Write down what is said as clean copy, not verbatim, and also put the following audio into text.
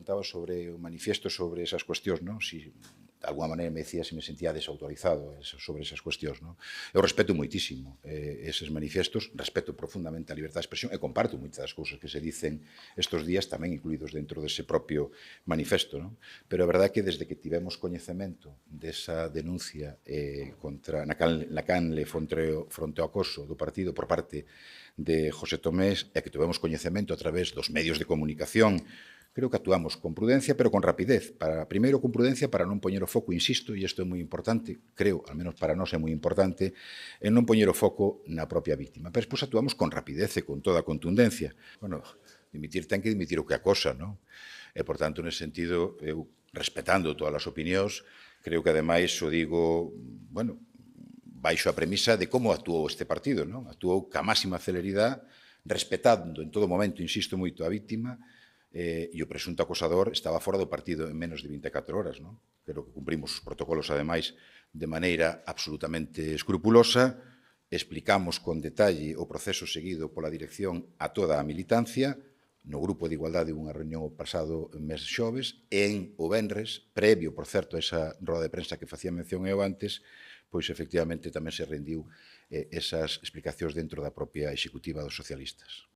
preguntaba sobre o manifiesto sobre esas cuestións, non? Si, de alguma maneira, me decía se me sentía desautorizado sobre esas cuestións, non? Eu respeto moitísimo eses manifiestos, respeto profundamente a libertad de expresión e comparto moitas das cousas que se dicen estes días tamén incluídos dentro dese propio manifesto, non? Pero a verdade é que desde que tivemos coñecemento desa denuncia na canle fronte ao acoso do partido por parte de José Tomés e que tivemos coñecemento a través dos medios de comunicación, creo que actuamos con prudencia, pero con rapidez. Primeiro, con prudencia para non poñer o foco, insisto, e isto é moi importante, creo, al menos para nós é moi importante, en non poñer o foco na propia víctima. Pero despois actuamos con rapidez e con toda a contundencia. Bueno, dimitir ten que dimitir o que acosa, non? E, por tanto, nese sentido, eu, respetando todas as opinións, creo que, ademais, o digo, bueno, baixo a premisa de como actuou este partido, non? Actuou ca máxima celeridade, respetando en todo momento, insisto moito, a víctima, e o presunto acosador estaba fora do partido en menos de 24 horas, non? Creo que cumprimos os protocolos, ademais, de maneira absolutamente escrupulosa, explicamos con detalle o proceso seguido pola dirección a toda a militancia, no Grupo de Igualdade unha reunión o pasado mes de xoves, e o venres, previo, por certo, a esa roda de prensa que facía mención eu antes, pois efectivamente tamén se rendiu esas explicacións dentro da propia executiva dos socialistas.